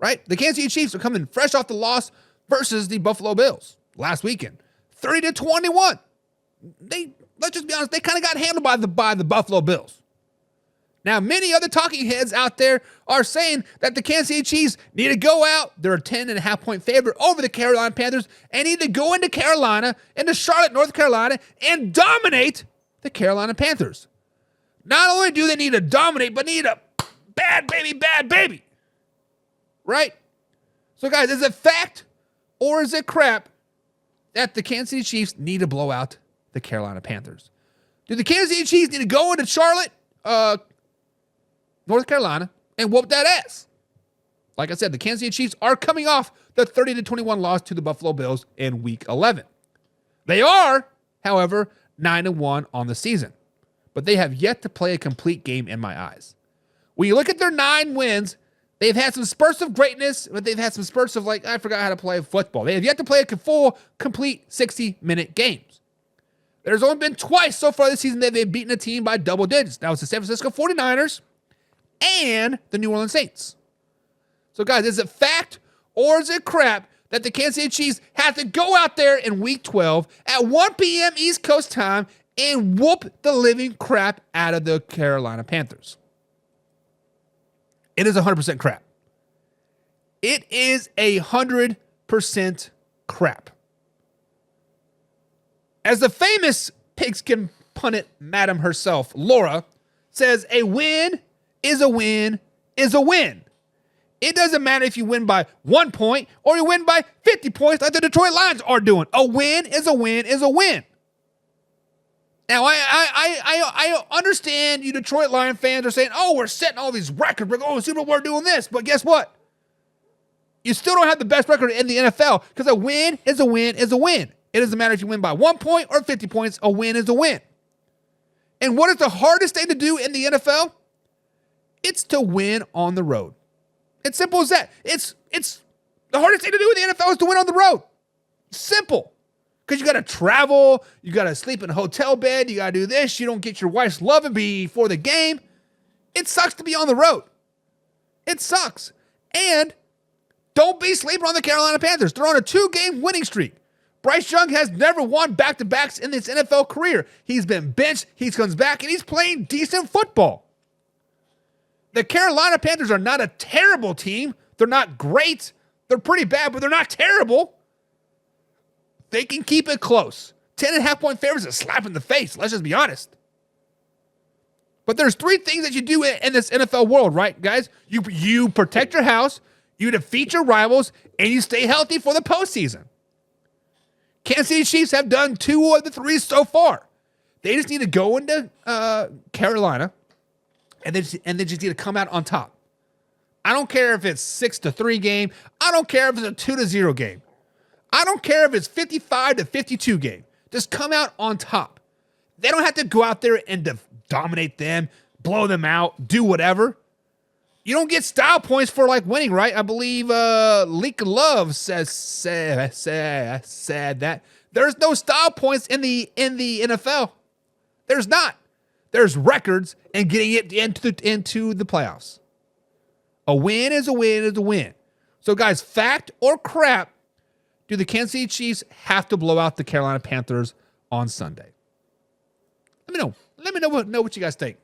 right? The Kansas City Chiefs are coming fresh off the loss versus the Buffalo Bills last weekend, 30-21. Let's just be honest, they kind of got handled by the Buffalo Bills. Now, many other talking heads out there are saying that the Kansas City Chiefs need to go out. They're a 10.5-point favorite over the Carolina Panthers and need to go into Charlotte, North Carolina, and dominate the Carolina Panthers. Not only do they need to dominate, but need a bad baby. Right? So, guys, is it fact or is it crap that the Kansas City Chiefs need to blow out the Carolina Panthers? Do the Kansas City Chiefs need to go into Charlotte, North Carolina, and whoop that ass? Like I said, the Kansas City Chiefs are coming off the 30-21 loss to the Buffalo Bills in Week 11. They are, however, 9-1 on the season, but they have yet to play a complete game in my eyes. When you look at their 9 wins, they've had some spurts of greatness, but they've had some spurts of I forgot how to play football. They have yet to play a full, complete 60-minute games. There's only been twice so far this season that they've beaten a team by double digits. That was the San Francisco 49ers and the New Orleans Saints. So, guys, is it fact or is it crap that the Kansas City Chiefs have to go out there in Week 12 at 1 p.m. East Coast time and whoop the living crap out of the Carolina Panthers? It is 100% crap. It is 100% crap. As the famous pigskin pundit madam herself, Laura, says, a win is a win is a win. It doesn't matter if you win by 1 point or you win by 50 points like the Detroit Lions are doing. A win is a win is a win. Now, I understand you Detroit Lion fans are saying, oh, we're setting all these records. We're going Super Bowl, we're doing this. But guess what? You still don't have the best record in the NFL because a win is a win is a win. It doesn't matter if you win by 1 point or 50 points. A win is a win. And what is the hardest thing to do in the NFL? It's to win on the road. It's simple as that. It's the hardest thing to do in the NFL is to win on the road. Simple. Because you got to travel, you got to sleep in a hotel bed, you got to do this, you don't get your wife's loving before the game. It sucks to be on the road. It sucks. And don't be sleeping on the Carolina Panthers. They're on a 2-game winning streak. Bryce Young has never won back-to-backs in his NFL career. He's been benched, he comes back, and he's playing decent football. The Carolina Panthers are not a terrible team. They're not great. They're pretty bad, but they're not terrible. They can keep it close. 10.5-point favorites is a slap in the face. Let's just be honest. But there's 3 things that you do in this NFL world, right, guys? You protect your house, you defeat your rivals, and you stay healthy for the postseason. Kansas City Chiefs have done 2 of the 3 so far. They just need to go into Carolina, and they just need to come out on top. I don't care if it's 6-3 game. I don't care if it's a 2-0 game. I don't care if it's 55-52 game. Just come out on top. They don't have to go out there and dominate them, blow them out, do whatever. You don't get style points for winning, right? I believe Leak Love said that. There's no style points in the NFL. There's not. There's records and getting it into the playoffs. A win is a win is a win. So, guys, fact or crap, do the Kansas City Chiefs have to blow out the Carolina Panthers on Sunday? Let me know. Let me know what you guys think.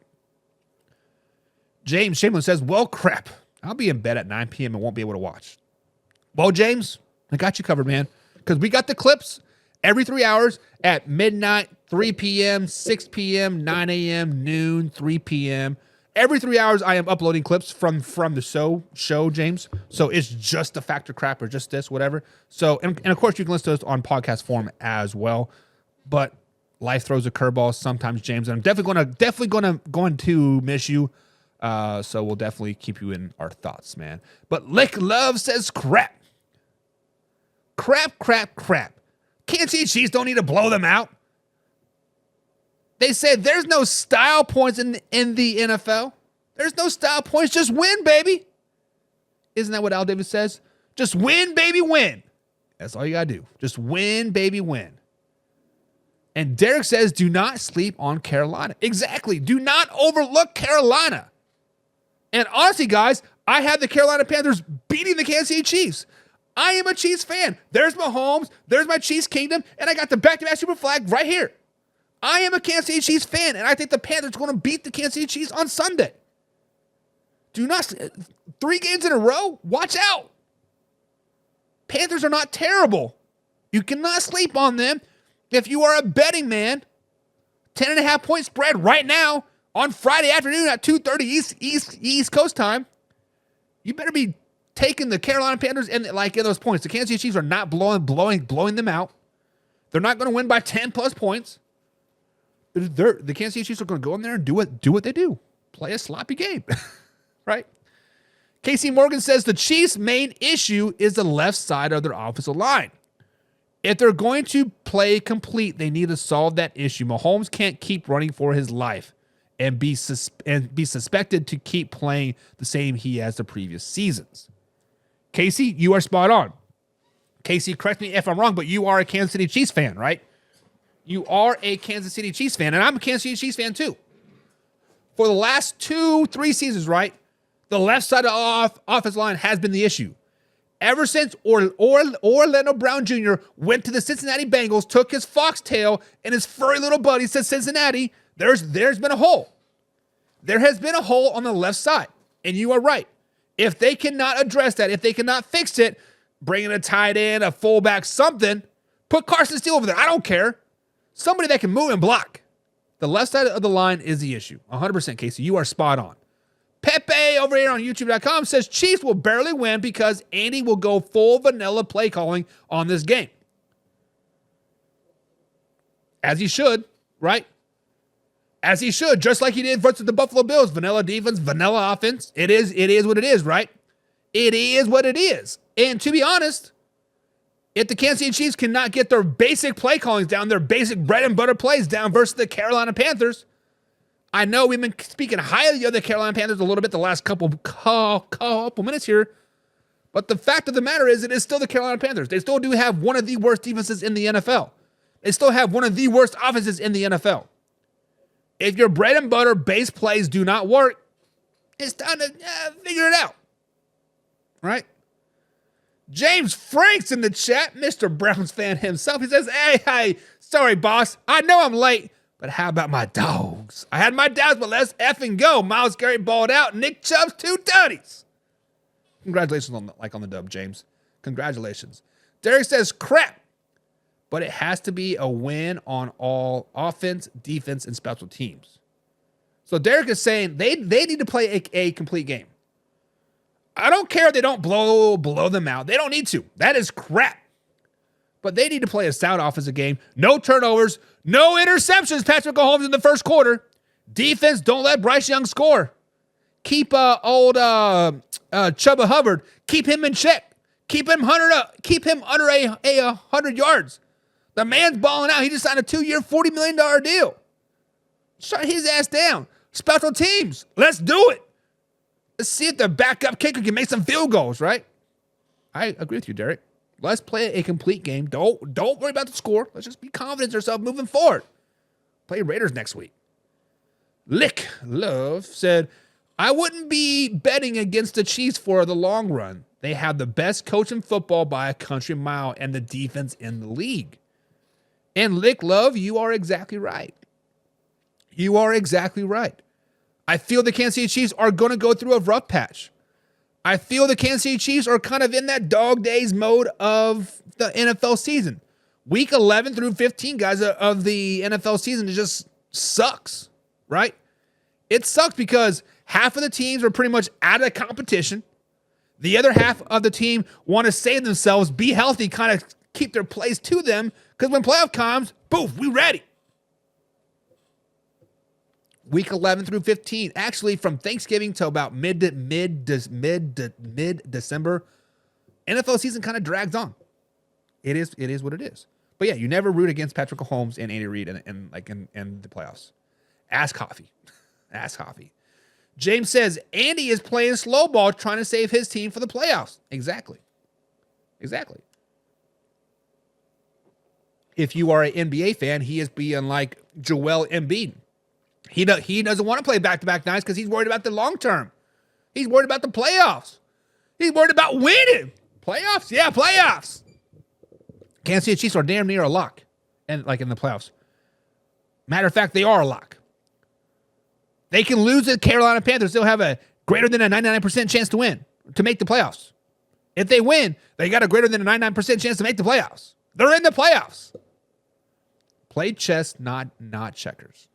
James Chamberlain says, well, crap. I'll be in bed at 9 p.m. and won't be able to watch. Well, James, I got you covered, man. Because we got the clips every 3 hours at midnight, 3 p.m., 6 p.m., 9 a.m., noon, 3 p.m. Every 3 hours, I am uploading clips from the show, James. So it's just the Factor Crap or just this, whatever. So, and of course, you can listen to us on podcast form as well. But life throws a curveball sometimes, James. And I'm definitely going to miss you. So we'll definitely keep you in our thoughts, man. But Lick Love says crap. Crap. Kansas City Chiefs don't need to blow them out. They said there's no style points in the NFL. There's no style points. Just win, baby. Isn't that what Al Davis says? Just win, baby, win. That's all you got to do. Just win, baby, win. And Derek says, do not sleep on Carolina. Exactly. Do not overlook Carolina. And honestly, guys, I had the Carolina Panthers beating the Kansas City Chiefs. I am a Chiefs fan. There's Mahomes. There's my Chiefs kingdom. And I got the back-to-back super flag right here. I am a Kansas City Chiefs fan, and I think the Panthers are going to beat the Kansas City Chiefs on Sunday. Do not, 3 games in a row? Watch out. Panthers are not terrible. You cannot sleep on them. If you are a betting man, 10.5 point spread right now on Friday afternoon at 2:30 East Coast time, you better be taking the Carolina Panthers in those points. The Kansas City Chiefs are not blowing them out. They're not going to win by 10 plus points. The Kansas City Chiefs are going to go in there and do what they do. Play a sloppy game. Right? Casey Morgan says the Chiefs' main issue is the left side of their offensive line. If they're going to play complete, they need to solve that issue. Mahomes can't keep running for his life and be suspected to keep playing the same he has the previous seasons. Casey, you are spot on. Casey, correct me if I'm wrong, but you are a Kansas City Chiefs fan, right? You are a Kansas City Chiefs fan, and I'm a Kansas City Chiefs fan too. For the last 2-3 seasons, right, the left side of offensive line has been the issue. Ever since Orlando Brown Jr. went to the Cincinnati Bengals, took his foxtail and his furry little buddy to Cincinnati, there's been a hole. There has been a hole on the left side, and you are right. If they cannot address that, if they cannot fix it, bring in a tight end, a fullback, something, put Carson Steele over there. I don't care. Somebody that can move and block. The left side of the line is the issue. 100%, Casey. You are spot on. Pepe over here on YouTube.com says Chiefs will barely win because Andy will go full vanilla play calling on this game. As he should, right? As he should, just like he did versus the Buffalo Bills. Vanilla defense, vanilla offense. It is what it is, right? It is what it is. And to be honest, if the Kansas City Chiefs cannot get their basic play callings down, their basic bread and butter plays down versus the Carolina Panthers, I know we've been speaking highly of the Carolina Panthers a little bit the last couple minutes here, but the fact of the matter is it is still the Carolina Panthers. They still do have one of the worst defenses in the NFL. They still have one of the worst offenses in the NFL. If your bread and butter base plays do not work, it's time to figure it out. Right? James Frank's in the chat, Mr. Browns fan himself. He says, hey, sorry, boss. I know I'm late, but how about my dogs? I had my doubts, but let's effing go. Myles Garrett balled out. Nick Chubb's 2 tutties. Congratulations on the dub, James. Congratulations. Derek says, crap, but it has to be a win on all offense, defense, and special teams. So Derek is saying they need to play a complete game. I don't care if they don't blow them out. They don't need to. That is crap. But they need to play a sound offensive game. No turnovers. No interceptions, Patrick Mahomes, in the first quarter. Defense, don't let Bryce Young score. Keep old Chuba Hubbard. Keep him in check. Keep him under 100 yards. The man's balling out. He just signed a 2-year, $40 million deal. Shut his ass down. Special teams. Let's do it. Let's see if the backup kicker can make some field goals, right? I agree with you, Derek. Let's play a complete game. Don't worry about the score. Let's just be confident in ourselves moving forward. Play Raiders next week. Lick Love said, I wouldn't be betting against the Chiefs for the long run. They have the best coach in football by a country mile and the defense in the league. And Lick Love, you are exactly right. You are exactly right. I feel the Kansas City Chiefs are going to go through a rough patch. I feel the Kansas City Chiefs are kind of in that dog days mode of the NFL season. Week 11 through 15, guys, of the NFL season, it just sucks, right? It sucks because half of the teams are pretty much out of competition. The other half of the team want to save themselves, be healthy, kind of keep their plays to them, because when playoff comes, boom, we ready. Week 11 through 15, actually from Thanksgiving to about mid-December, NFL season kind of drags on. It is what it is. But yeah, you never root against Patrick Mahomes and Andy Reid in the playoffs. Ask Coffee. Ask Coffee. James says, Andy is playing slow ball trying to save his team for the playoffs. Exactly. If you are an NBA fan, he is being like Joel Embiid. He doesn't want to play back-to-back nights because he's worried about the long term. He's worried about the playoffs. He's worried about winning. Playoffs? Yeah, playoffs. Kansas City Chiefs are damn near a lock. And like in the playoffs. Matter of fact, they are a lock. They can lose to the Carolina Panthers. They'll have a greater than a 99% chance to win, to make the playoffs. If they win, they got a greater than a 99% chance to make the playoffs. They're in the playoffs. Play chess, not checkers.